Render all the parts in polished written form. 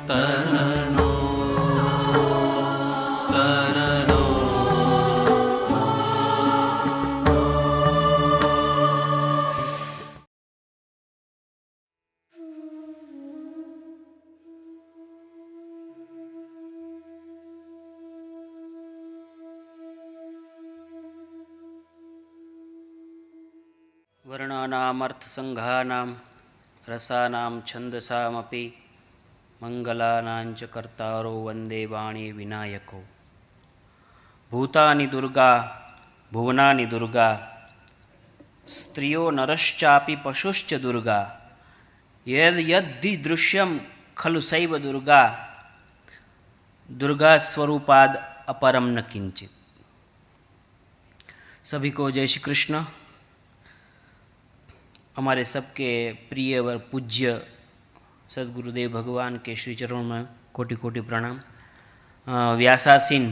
तननो तननो वर्णानामर्थसंघानां रसानां छन्दसामपि मंगलानांच कर्तारो वंदे वाणी विनायको भूतानि दुर्गा भुवनानि दुर्गा स्त्रियो नरश्चापि पशुश्च दुर्गा यद् यद्धि दृश्यं खलु सैव दुर्गा दुर्गा स्वरूपाद अपरम न किंचित। सभी को जय श्री कृष्ण। हमारे सबके प्रिय व पूज्य सद्गुरुदेव भगवान के श्री चरणों में कोटि कोटि प्रणाम। व्यासासीन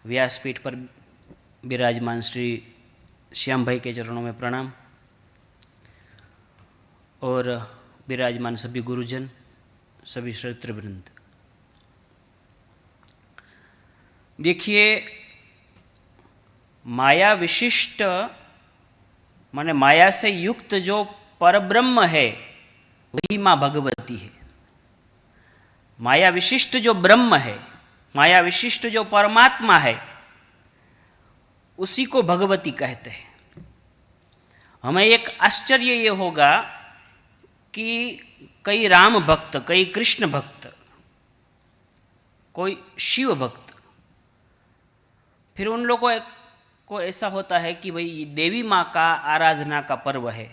व्यासपीठ पर विराजमान श्री श्याम भाई के चरणों में प्रणाम और विराजमान सभी गुरुजन, सभी श्रोतृवृंद। देखिए, माया विशिष्ट माने माया से युक्त जो परब्रह्म है वही माँ भगवती है। माया विशिष्ट जो ब्रह्म है, माया विशिष्ट जो परमात्मा है, उसी को भगवती कहते हैं। हमें एक आश्चर्य ये होगा कि कई राम भक्त, कई कृष्ण भक्त, कोई शिव भक्त, फिर उन लोगों को ऐसा होता है कि भाई देवी माँ का आराधना का पर्व है,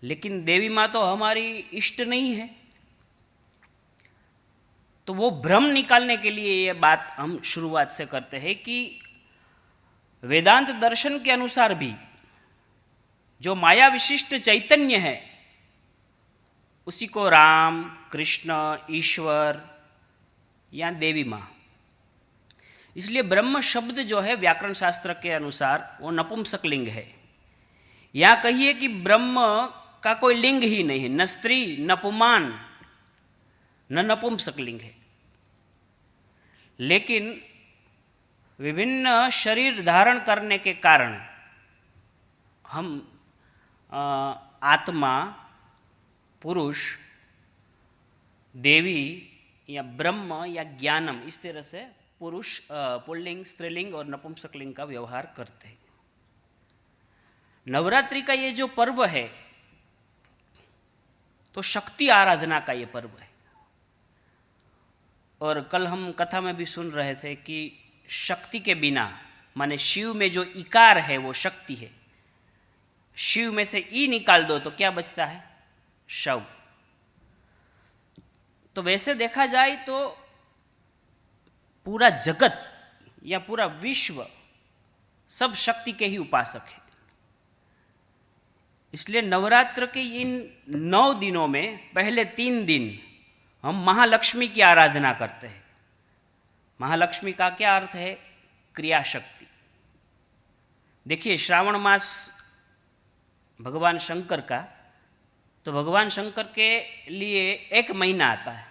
लेकिन देवी माँ तो हमारी इष्ट नहीं है। तो वो भ्रम निकालने के लिए ये बात हम शुरुआत से करते हैं कि वेदांत दर्शन के अनुसार भी जो माया विशिष्ट चैतन्य है उसी को राम, कृष्ण, ईश्वर या देवी माँ। इसलिए ब्रह्म शब्द जो है व्याकरण शास्त्र के अनुसार वो नपुंसकलिंग है। या कहिए कि ब्रह्म का कोई लिंग ही नहीं है, न स्त्री न पुमान न नपुंसकलिंग है। लेकिन विभिन्न शरीर धारण करने के कारण हम आत्मा, पुरुष, देवी या ब्रह्म या ज्ञानम, इस तरह से पुरुष, पुल्लिंग, स्त्रीलिंग और नपुंसकलिंग का व्यवहार करते हैं। नवरात्रि का ये जो पर्व है तो शक्ति आराधना का ये पर्व है। और कल हम कथा में भी सुन रहे थे कि शक्ति के बिना, माने शिव में जो इकार है वो शक्ति है, शिव में से ई निकाल दो तो क्या बचता है? शव। तो वैसे देखा जाए तो पूरा जगत या पूरा विश्व सब शक्ति के ही उपासक है। इसलिए नवरात्र के इन 9 दिनों में पहले 3 दिन हम महालक्ष्मी की आराधना करते हैं। महालक्ष्मी का क्या अर्थ है? क्रिया शक्ति। देखिए, श्रावण मास भगवान शंकर का, तो भगवान शंकर के लिए 1 महीना आता है।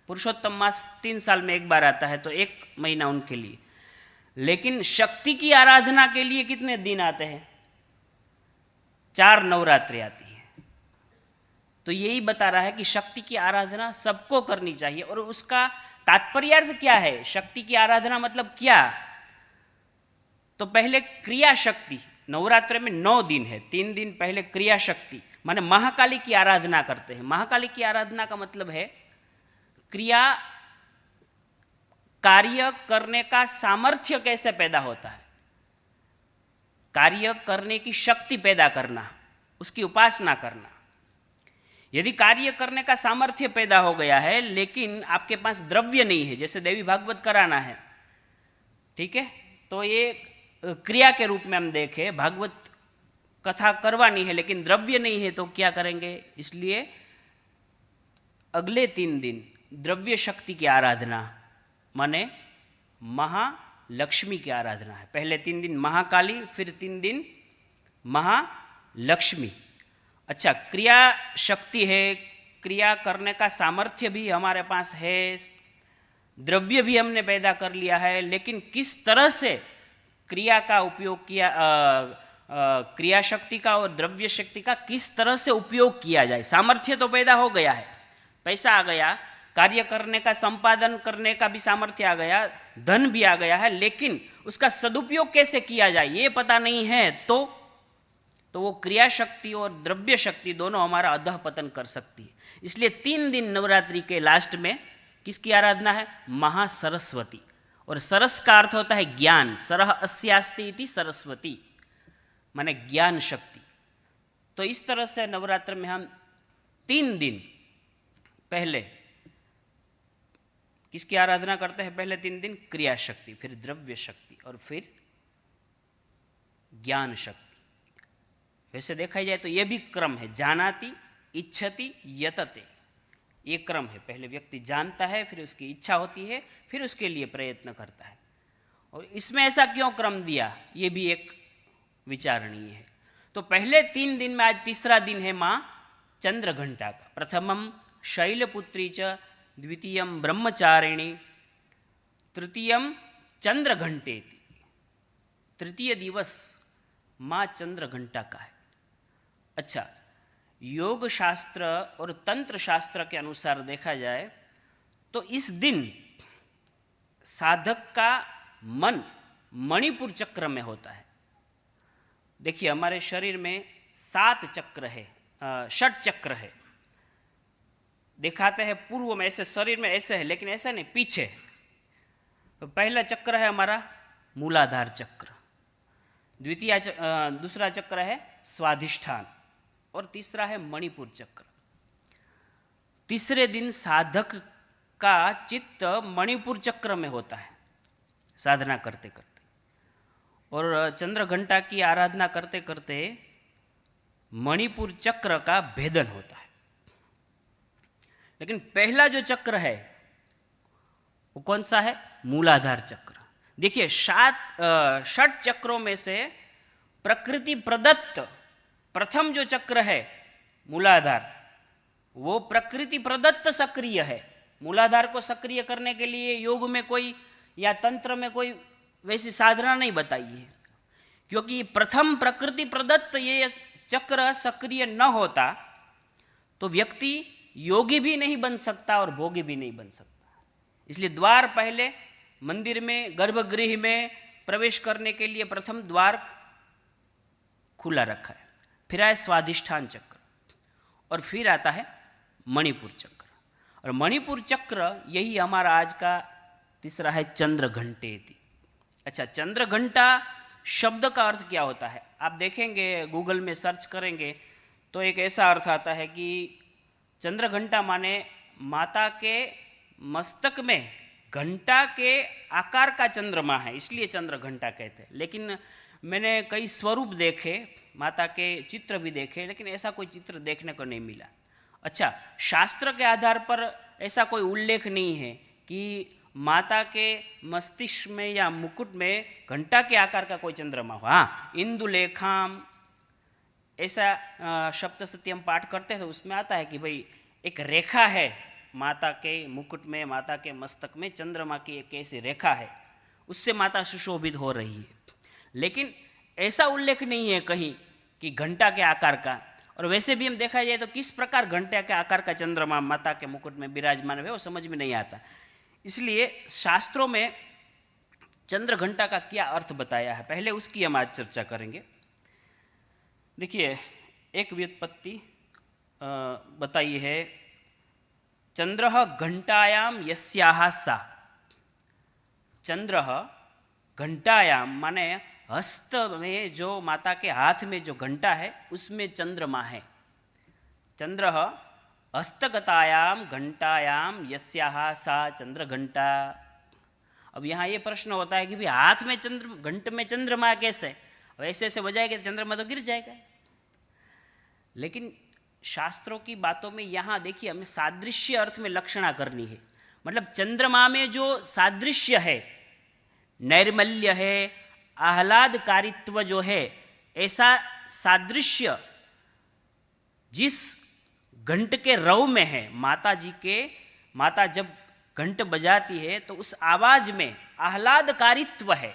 पुरुषोत्तम मास 3 साल में 1 बार आता है, तो 1 महीना उनके लिए। लेकिन शक्ति की आराधना के लिए कितने दिन आते हैं? 4 नवरात्रि आती है। तो यही बता रहा है कि शक्ति की आराधना सबको करनी चाहिए। और उसका तात्पर्यार्थ क्या है? शक्ति की आराधना मतलब क्या? तो पहले क्रिया शक्ति, नवरात्र में 9 दिन है, 3 दिन पहले क्रिया शक्ति माने महाकाली की आराधना करते हैं। महाकाली की आराधना का मतलब है क्रिया, कार्य करने का सामर्थ्य कैसे पैदा होता है, कार्य करने की शक्ति पैदा करना, उसकी उपासना करना। यदि कार्य करने का सामर्थ्य पैदा हो गया है लेकिन आपके पास द्रव्य नहीं है, जैसे देवी भागवत कराना है, ठीक है, तो ये क्रिया के रूप में हम देखें, भागवत कथा करवानी है लेकिन द्रव्य नहीं है तो क्या करेंगे? इसलिए अगले 3 दिन द्रव्य शक्ति की आराधना माने महालक्ष्मी की आराधना है। पहले 3 दिन महाकाली, फिर 3 दिन महालक्ष्मी। अच्छा, क्रिया शक्ति है, क्रिया करने का सामर्थ्य भी हमारे पास है, द्रव्य भी हमने पैदा कर लिया है, लेकिन किस तरह से क्रिया का उपयोग किया, क्रिया शक्ति का और द्रव्य शक्ति का किस तरह से उपयोग किया जाए। सामर्थ्य तो पैदा हो गया है, पैसा आ गया, कार्य करने का, संपादन करने का भी सामर्थ्य आ गया, धन भी आ गया है, लेकिन उसका सदुपयोग कैसे किया जाए ये पता नहीं है, तो वो क्रिया शक्ति और द्रव्य शक्ति दोनों हमारा अधः पतन कर सकती है। इसलिए 3 दिन नवरात्रि के लास्ट में किसकी आराधना है? महासरस्वती। और सरस का अर्थ होता है ज्ञान, सरह अस्यास्ति इति सरस्वती, माने ज्ञान शक्ति। तो इस तरह से नवरात्र में हम 3 दिन पहले किसकी आराधना करते हैं? पहले 3 दिन क्रिया शक्ति, फिर द्रव्य शक्ति और फिर ज्ञान शक्ति। वैसे देखा जाए तो यह भी क्रम है, जानाति, इच्छति, यतते, ये क्रम है। पहले व्यक्ति जानता है, फिर उसकी इच्छा होती है, फिर उसके लिए प्रयत्न करता है। और इसमें ऐसा क्यों क्रम दिया, ये भी एक विचारणीय है। तो पहले 3 दिन में आज तीसरा दिन है माँ चंद्रघंटा का। प्रथमम शैलपुत्री च, द्वितीयम ब्रह्मचारिणी, तृतीयम चंद्रघंटेति। तृतीय दिवस माँ चंद्रघंटा का है। अच्छा, योग शास्त्र और तंत्र शास्त्र के अनुसार देखा जाए तो इस दिन साधक का मन मणिपुर चक्र में होता है। देखिए, हमारे शरीर में 7 चक्र है, 6 चक्र है। दिखाते हैं पूर्व में ऐसे, शरीर में ऐसे है, लेकिन ऐसा नहीं, पीछे। तो पहला चक्र है हमारा मूलाधार चक्र, दूसरा चक्र है स्वाधिष्ठान और तीसरा है मणिपुर चक्र। तीसरे दिन साधक का चित्त मणिपुर चक्र में होता है साधना करते करते, और चंद्रघंटा की आराधना करते करते मणिपुर चक्र का भेदन होता है। लेकिन पहला जो चक्र है वो कौन सा है? मूलाधार चक्र। देखिए, 6 चक्रों में से प्रकृति प्रदत्त प्रथम जो चक्र है मूलाधार, वो प्रकृति प्रदत्त सक्रिय है। मूलाधार को सक्रिय करने के लिए योग में कोई या तंत्र में कोई वैसी साधना नहीं बताई है, क्योंकि प्रथम प्रकृति प्रदत्त ये चक्र सक्रिय न होता तो व्यक्ति योगी भी नहीं बन सकता और भोगी भी नहीं बन सकता। इसलिए द्वार पहले मंदिर में, गर्भगृह में प्रवेश करने के लिए प्रथम द्वार खुला रखा है, फिर आए स्वाधिष्ठान चक्र और फिर आता है मणिपुर चक्र। और मणिपुर चक्र यही हमारा आज का तीसरा है चंद्रघंटेति। अच्छा, चंद्रघंटा शब्द का अर्थ क्या होता है? आप देखेंगे, गूगल में सर्च करेंगे तो एक ऐसा अर्थ आता है कि चंद्रघंटा माने माता के मस्तक में घंटा के आकार का चंद्रमा है, इसलिए चंद्रघंटा कहते हैं। लेकिन मैंने कई स्वरूप देखे, माता के चित्र भी देखे, लेकिन ऐसा कोई चित्र देखने को नहीं मिला। अच्छा, शास्त्र के आधार पर ऐसा कोई उल्लेख नहीं है कि माता के मस्तिष्क में या मुकुट में घंटा के आकार का कोई चंद्रमा हो। हाँ, इंदुलेखाम ऐसा शब्द सत्यम पाठ करते हैं तो उसमें आता है कि भाई एक रेखा है माता के मुकुट में, माता के मस्तक में चंद्रमा की एक ऐसी रेखा है, उससे माता सुशोभित हो रही है। लेकिन ऐसा उल्लेख नहीं है कहीं कि घंटा के आकार का। और वैसे भी हम देखा जाए तो किस प्रकार घंटा के आकार का चंद्रमा माता के मुकुट में विराजमान है वो समझ में नहीं आता। इसलिए शास्त्रों में चंद्रघंटा का क्या अर्थ बताया है, पहले उसकी हम आज चर्चा करेंगे। देखिए, एक व्युत्पत्ति बताई है, चंद्रः घंटायाम यस्याः सा। चंद्रः घंटायाम माने हस्त में, जो माता के हाथ में जो घंटा है उसमें चंद्रमा है। चंद्रः हस्तगतायाम घंटायाम यस्याः सा चंद्रघंटा। अब यहाँ ये प्रश्न होता है कि भाई हाथ में घंट में चंद्रमा कैसे? ऐसे ऐसे बजाएगा चंद्रमा तो गिर जाएगा। लेकिन शास्त्रों की बातों में यहाँ देखिए, हमें सादृश्य अर्थ में लक्षणा करनी है। मतलब चंद्रमा में जो सादृश्य है, नैर्मल्य है, आह्लादकारित्व जो है, ऐसा सादृश्य जिस घंट के रव में है। माता जब घंट बजाती है तो उस आवाज में आह्लादकारित्व है।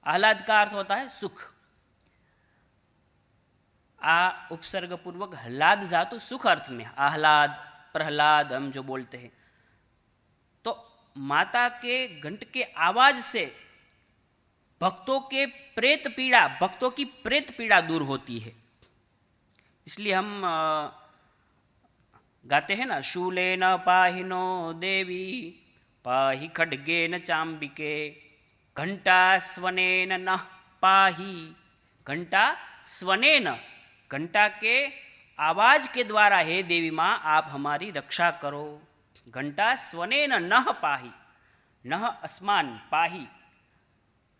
आह्लाद का अर्थ होता है सुख। उपसर्ग पूर्वक ह्लाद धातु सुख अर्थ में, आह्लाद, प्रहलाद हम जो बोलते हैं। तो माता के घंट के आवाज से भक्तों की प्रेत पीड़ा दूर होती है। इसलिए हम गाते हैं ना, शूलेन पाहिनो देवी पाहि खड्गेन चाम्बिके घंटा स्वनेन नः पाहि। घंटा स्वनेन, घंटा के आवाज के द्वारा हे देवी माँ आप हमारी रक्षा करो। घंटा स्वनेन नः पाहि, नः अस्मान, पाहि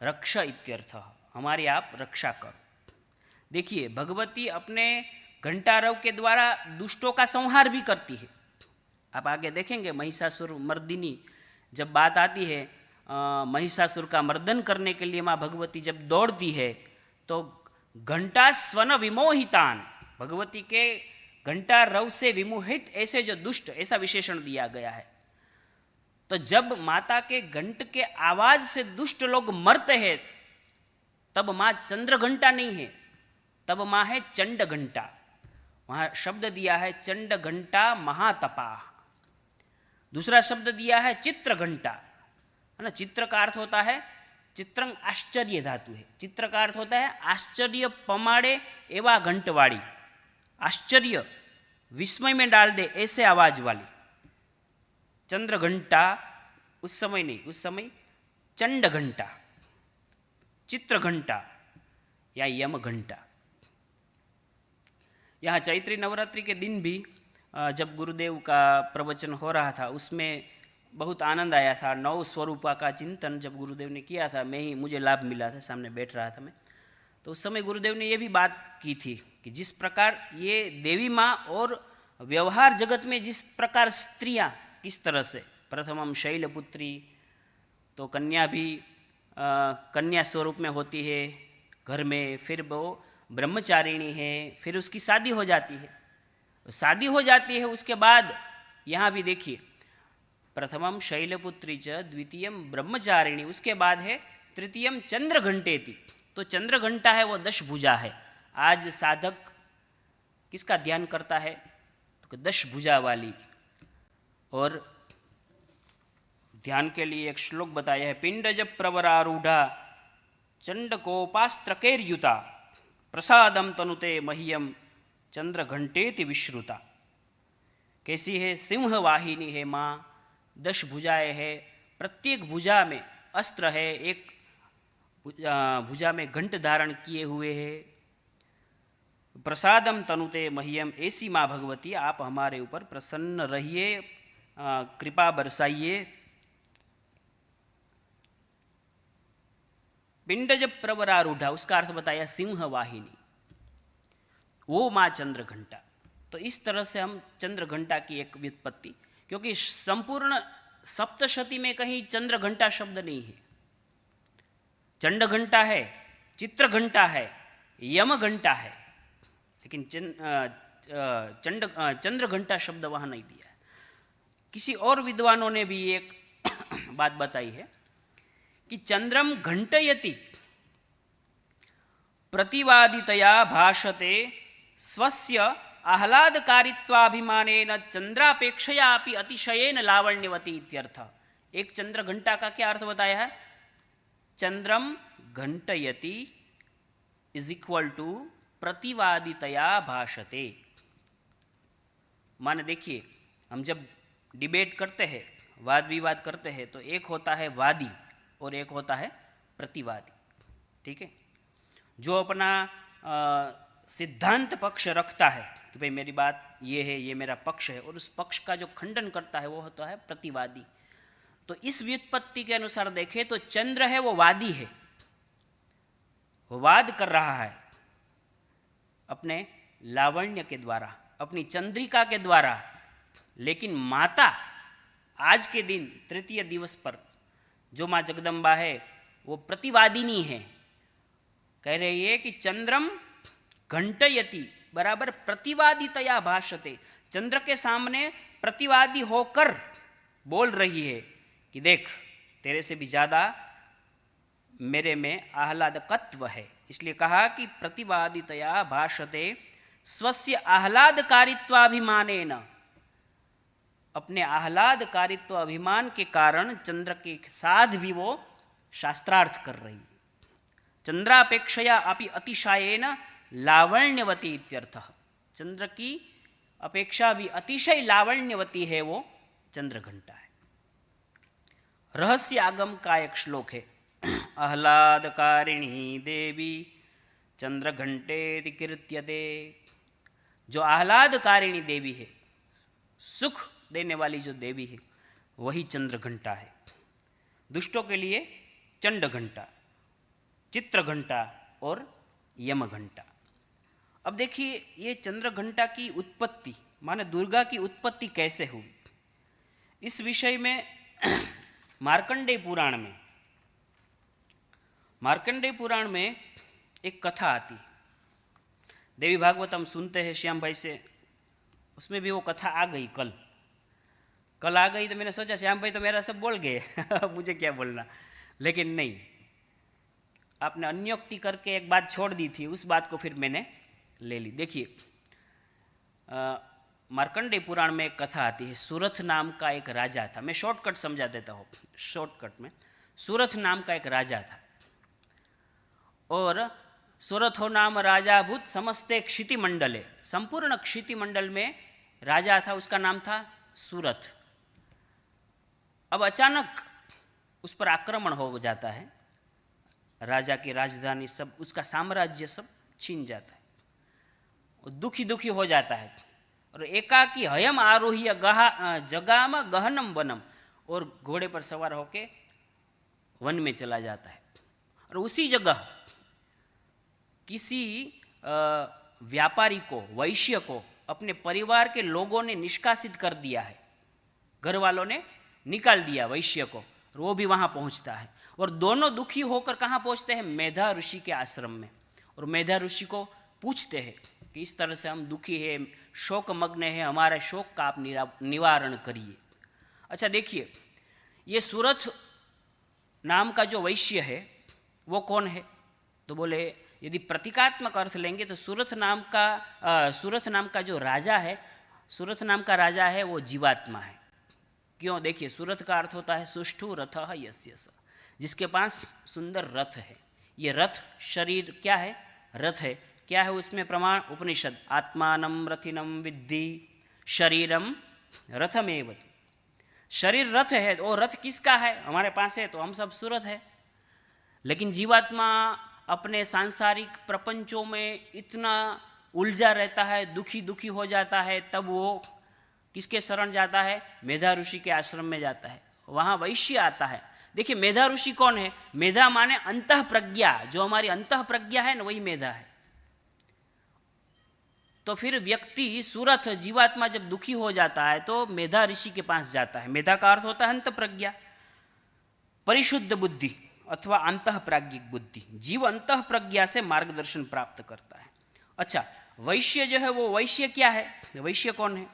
रक्षा इत्यर्थ, हमारी आप रक्षा करो। देखिए भगवती अपने घंटारव के द्वारा दुष्टों का संहार भी करती है। आप आगे देखेंगे महिषासुर मर्दिनी जब बात आती है, महिषासुर का मर्दन करने के लिए माँ भगवती जब दौड़ती है तो घंटा स्वन विमोहितान, भगवती के घंटा रव से विमोहित ऐसे जो दुष्ट, ऐसा विशेषण दिया गया है। तो जब माता के घंट के आवाज से दुष्ट लोग मरते हैं तब माँ चंद्र घंटा नहीं है, तब माँ है चंड घंटा। वहाँ शब्द दिया है चंड घंटा महातपा। दूसरा शब्द दिया है चित्र घंटा, है ना। चित्र का अर्थ होता है, चित्रंग आश्चर्य धातु है, चित्र का अर्थ होता है आश्चर्य पमाड़े एवा घंटवाड़ी, आश्चर्य विस्मय में डाल दे ऐसे आवाज वाली। चंद्र घंटा उस समय नहीं, उस समय चंड घंटा, चित्र घंटा या यम घंटा। यहाँ चैत्री नवरात्रि के दिन भी जब गुरुदेव का प्रवचन हो रहा था उसमें बहुत आनंद आया था। 9 स्वरूपा का चिंतन जब गुरुदेव ने किया था, मुझे लाभ मिला था, सामने बैठ रहा था मैं। तो उस समय गुरुदेव ने ये भी बात की थी कि जिस प्रकार ये देवी माँ और व्यवहार जगत में जिस प्रकार स्त्रियाँ किस तरह से, प्रथमम शैलपुत्री, तो कन्या भी कन्या स्वरूप में होती है घर में, फिर वो ब्रह्मचारिणी है, फिर उसकी शादी हो जाती है। शादी हो जाती है उसके बाद यहाँ भी देखिए प्रथमम शैलपुत्री च द्वितीयम ब्रह्मचारिणी, उसके बाद है तृतीयम चंद्र घंटेति। तो चंद्र घंटा है वो 10 भुजा है। आज साधक किसका ध्यान करता है, तो 10 भुजा वाली। और ध्यान के लिए एक श्लोक बताया है, पिंडज प्रवरारूढ़ा चंडकोपास्त्रकैर्युता प्रसादम तनुते मह्यम चंद्र घंटेति विश्रुता। कैसी है, सिंह वाहिनी है माँ, 10 भुजाएं है, प्रत्येक भुजा में अस्त्र है, एक भुजा में घंट धारण किए हुए है। प्रसादम तनुते मह्यम, ऐसी माँ भगवती आप हमारे ऊपर प्रसन्न रहिए, कृपा बरसाइए। पिंडज प्रवरारूढ़ा, उसका अर्थ बताया सिंह वाहिनी, वो माँ चंद्र घंटा। तो इस तरह से हम चंद्र घंटा की एक व्युत्पत्ति, क्योंकि संपूर्ण सप्तशती में कहीं चंद्र घंटा शब्द नहीं है। चंड घंटा है, चित्र घंटा है, यम घंटा है, लेकिन चंद्र घंटा शब्द वहाँ नहीं दिया है। किसी और विद्वानों ने भी एक बात बताई है कि चंद्रम घंटयति प्रतिवादितया भाषते स्वस्य आह्लादकारित्वाभिमानेन चंद्रापेक्षया अपि अतिशयेन लावण्यवती इत्यर्थ। एक चंद्र घंटा का क्या अर्थ बताया है, चंद्रम घंटयति इज इक्वल टू प्रतिवादितया भाषते। माने देखिए, हम जब डिबेट करते हैं, वाद विवाद करते हैं, तो एक होता है वादी और एक होता है प्रतिवादी, ठीक है। जो अपना सिद्धांत पक्ष रखता है कि भाई मेरी बात ये है, ये मेरा पक्ष है, और उस पक्ष का जो खंडन करता है वो होता है प्रतिवादी। तो इस व्युत्पत्ति के अनुसार देखें तो चंद्र है वो वादी है, वो वाद कर रहा है अपने लावण्य के द्वारा, अपनी चंद्रिका के द्वारा। लेकिन माता आज के दिन तृतीय दिवस पर जो माँ जगदम्बा है वो प्रतिवादिनी है। कह रही है कि चंद्रम घंटयति बराबर प्रतिवादितया भाषते, चंद्र के सामने प्रतिवादी होकर बोल रही है कि देख, तेरे से भी ज़्यादा मेरे में आह्लादकत्व है। इसलिए कहा कि प्रतिवादितया भाषते स्वस्य आह्लादकारित्वाभिमानेन, अपने आह्लादकारित्व अभिमान के कारण चंद्र के साथ भी वो शास्त्रार्थ कर रही है। चंद्रापेक्षया अपि अतिशयेन लावण्यवती इत्यर्थः, चंद्र की अपेक्षा भी अतिशय लावण्यवती है वो चंद्रघंटा है। रहस्य आगम का एक श्लोक है, आह्लादकारिणी देवी चंद्रघंटेति कीर्त्यते। जो आह्लादकारिणी देवी है, सुख देने वाली जो देवी है, वही चंद्रघंटा है। दुष्टों के लिए चंडघंटा, चित्रघंटा और यमघंटा। अब देखिए, ये चंद्रघंटा की उत्पत्ति, माने दुर्गा की उत्पत्ति कैसे हुई, इस विषय में मार्कंडेय पुराण में एक कथा आती। देवी भागवत हम सुनते हैं श्याम भाई से, उसमें भी वो कथा आ गई। कल आ गई तो मैंने सोचा श्याम भाई तो मेरा सब बोल गए मुझे क्या बोलना, लेकिन नहीं, आपने अन्योक्ति करके एक बात छोड़ दी थी, उस बात को फिर मैंने ले ली। देखिए, मार्कंडेय पुराण में एक कथा आती है। सुरथ नाम का एक राजा था। मैं शॉर्टकट समझा देता हूँ। शॉर्टकट में सुरथ नाम का एक राजा था, और सुरथो नाम राजा भूत समस्ते क्षितिमंडले, संपूर्ण क्षितिमंडल में राजा था, उसका नाम था सुरथ। अब अचानक उस पर आक्रमण हो जाता है, राजा की राजधानी सब, उसका साम्राज्य सब छीन जाता है। दुखी हो जाता है, और एकाकी हयम आरोह्य जगाम गहनम वनम, और घोड़े पर सवार होके वन में चला जाता है। और उसी जगह किसी व्यापारी को, वैश्य को, अपने परिवार के लोगों ने निष्कासित कर दिया है, घर वालों ने निकाल दिया वैश्य को, और वो भी वहाँ पहुँचता है। और दोनों दुखी होकर कहाँ पहुँचते हैं? मेधा ऋषि के आश्रम में। और मेधा ऋषि को पूछते हैं कि इस तरह से हम दुखी हैं, शोक मग्न हैं, हमारे शोक का आप निवारण करिए। अच्छा देखिए, ये सुरथ नाम का जो वैश्य है वो कौन है? तो बोले यदि प्रतीकात्मक अर्थ लेंगे तो सुरथ नाम का जो राजा है, सुरथ नाम का राजा है वो जीवात्मा है। क्यों? देखिए, सुरथ का अर्थ होता है सुष्ठु रथः यस्य स, जिसके पास सुंदर रथ है। ये रथ शरीर क्या है? रथ है। क्या है उसमें प्रमाण? उपनिषद, आत्मानं रथिनं विद्धि शरीरम रथमेव तु। शरीर रथ है, वो रथ किसका है? हमारे पास है, तो हम सब सुरथ है। लेकिन जीवात्मा अपने सांसारिक प्रपंचों में इतना उलझा रहता है, दुखी हो जाता है, तब वो किसके शरण जाता है? मेधा ऋषि के आश्रम में जाता है। वहाँ वैश्य आता है। देखिए, मेधा ऋषि कौन है? मेधा माने अंतः प्रज्ञा, जो हमारी अंतः प्रज्ञा है ना, वही मेधा है। तो फिर व्यक्ति सुरथ जीवात्मा जब दुखी हो जाता है तो मेधा ऋषि के पास जाता है। मेधा का अर्थ होता है अंत प्रज्ञा, परिशुद्ध बुद्धि अथवा अंतः प्राज्ञिक बुद्धि। जीव अंतः प्रज्ञा से मार्गदर्शन प्राप्त करता है। अच्छा, वैश्य जो है वो वैश्य क्या है? वैश्य कौन है?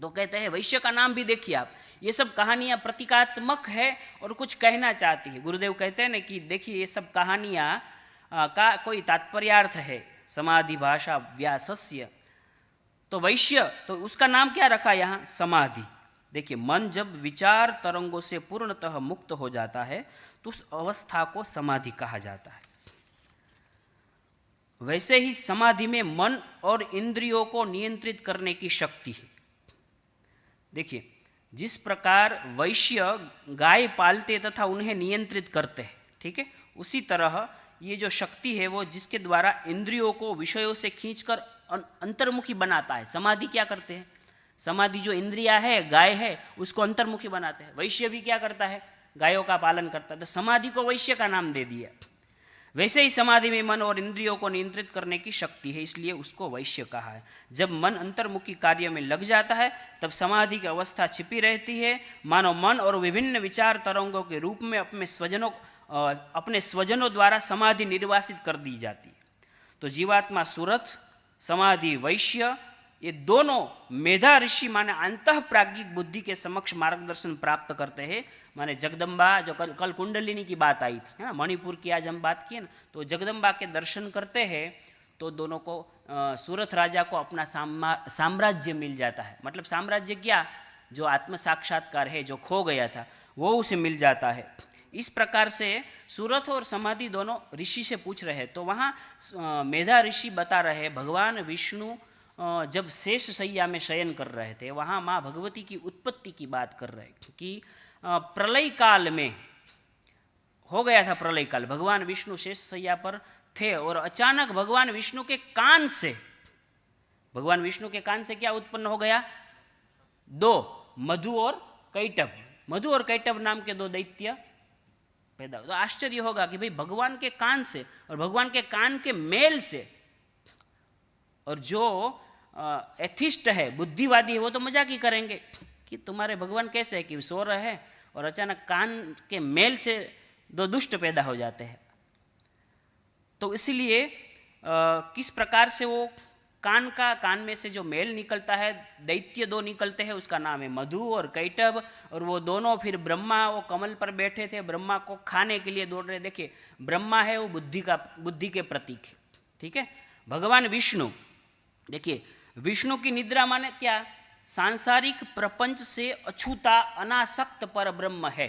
तो कहते हैं, वैश्य का नाम भी देखिए आप, ये सब कहानियाँ प्रतीकात्मक है और कुछ कहना चाहती है। गुरुदेव कहते हैं ना कि देखिए, ये सब कहानियाँ का कोई तात्पर्यार्थ है, समाधि भाषा व्यासस्य। तो वैश्य, तो उसका नाम क्या रखा यहाँ? समाधि। देखिए, मन जब विचार तरंगों से पूर्णतः मुक्त हो जाता है तो उस अवस्था को समाधि कहा जाता है। वैसे ही समाधि में मन और इंद्रियों को नियंत्रित करने की शक्ति है। देखिए, जिस प्रकार वैश्य गाय पालते तथा उन्हें नियंत्रित करते हैं, ठीक है, उसी तरह ये जो शक्ति है वो जिसके द्वारा इंद्रियों को विषयों से खींचकर अंतर्मुखी बनाता है। समाधि क्या करते हैं? समाधि जो इंद्रिया है, गाय है, उसको अंतर्मुखी बनाते हैं। वैश्य भी क्या करता है? गायों का पालन करता है। तो समाधि को वैश्य का नाम दे दिया। वैसे ही समाधि में मन और इंद्रियों को नियंत्रित करने की शक्ति है, इसलिए उसको वैश्य कहा है। जब मन अंतर्मुखी कार्य में लग जाता है तब समाधि की अवस्था छिपी रहती है। मानो मन और विभिन्न विचार तरंगों के रूप में अपने स्वजनों द्वारा समाधि निर्वासित कर दी जाती है। तो जीवात्मा सुरथ, समाधि वैश्य, ये दोनों मेधा ऋषि माने अंतः प्राज्ञिक बुद्धि के समक्ष मार्गदर्शन प्राप्त करते हैं। माने जगदम्बा, जो कल कुंडलिनी की बात आई थी, है ना, मणिपुर की आज हम बात किए ना, तो जगदम्बा के दर्शन करते हैं तो दोनों को सूरथ राजा को अपना साम्राज्य मिल जाता है। मतलब साम्राज्य क्या, जो आत्म साक्षात्कार है, जो खो गया था, वो उसे मिल जाता है। इस प्रकार से सूरथ और समाधि दोनों ऋषि से पूछ रहे हैं। तो वहाँ मेधा ऋषि बता रहे हैं, भगवान विष्णु जब शेष शैया में शयन कर रहे थे, वहाँ माँ भगवती की उत्पत्ति की बात कर रहे हैं कि प्रलय काल में हो गया था। प्रलय काल, भगवान विष्णु शेष शैया पर थे और अचानक भगवान विष्णु के कान से क्या उत्पन्न हो गया? दो, मधु और कैटभ। मधु और कैटभ नाम के दो दैत्य पैदा। तो आश्चर्य होगा कि भाई भगवान के कान से और भगवान के कान के मेल से, और जो एथिस्ट है, बुद्धिवादी है, वो तो मजाक ही करेंगे कि तुम्हारे भगवान कैसे है कि सो रहे हैं और अचानक कान के मेल से दो दुष्ट पैदा हो जाते हैं। तो इसलिए किस प्रकार से वो कान में से जो मेल निकलता है, दैत्य दो निकलते हैं, उसका नाम है मधु और कैटभ। और वो दोनों फिर ब्रह्मा, वो कमल पर बैठे थे, ब्रह्मा को खाने के लिए दौड़ रहे। देखिए, ब्रह्मा है वो बुद्धि के प्रतीक, ठीक है। भगवान विष्णु, देखिए, विष्णु की निद्रा माने क्या? सांसारिक प्रपंच से अछूता अनासक्त पर ब्रह्म है।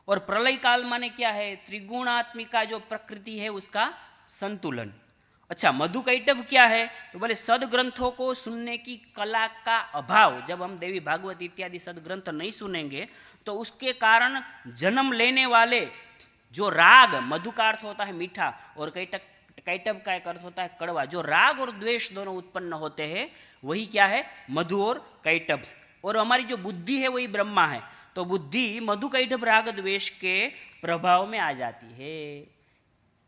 और प्रलय काल माने क्या है? त्रिगुणात्मिका जो प्रकृति है उसका संतुलन। अच्छा, मधु कैटभ क्या है? तो बोले सदग्रंथों को सुनने की कला का अभाव। जब हम देवी भागवत इत्यादि सदग्रंथ नहीं सुनेंगे तो उसके कारण जन्म लेने वाले जो राग, मधु का अर्थ होता है मीठा और कैटभ का एक अर्थ होता है कड़वा, जो राग और द्वेष दोनों उत्पन्न होते हैं, वही क्या है? मधु और कैटभ। और हमारी जो बुद्धि है वही ब्रह्मा है। तो बुद्धि मधु कैटभ राग द्वेष के प्रभाव में आ जाती है।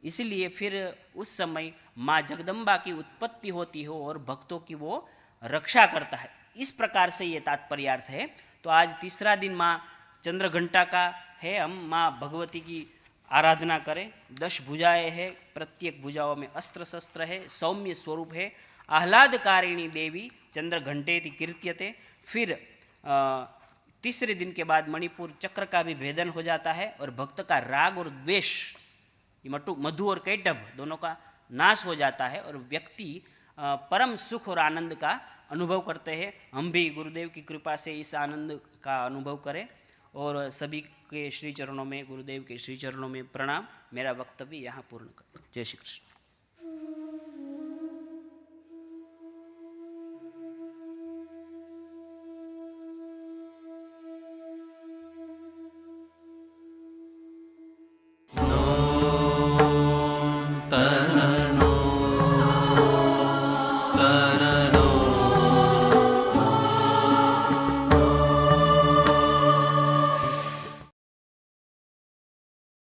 इसलिए फिर उस समय माँ जगदम्बा की उत्पत्ति होती हो और भक्तों की वो रक्षा करता है। इस प्रकार से ये तात्पर्यार्थ है। तो आज तीसरा दिन माँ चंद्रघंटा का है, हम माँ भगवती की आराधना करें। 10 भुजाएं हैं, प्रत्येक भुजाओं में अस्त्र शस्त्र है, सौम्य स्वरूप है। आह्लादकारिणी देवी चंद्रघंटेति कीर्त्यते। फिर तीसरे दिन के बाद मणिपुर चक्र का भी भेदन हो जाता है और भक्त का राग और द्वेष, मधु और कैटभ दोनों का नाश हो जाता है और व्यक्ति परम सुख और आनंद का अनुभव करते हैं। हम भी गुरुदेव की कृपा से इस आनंद का अनुभव करें। और सभी के श्री चरणों में, गुरुदेव के श्री चरणों में प्रणाम। मेरा वक्तव्य यहाँ पूर्ण कर। जय श्री कृष्ण।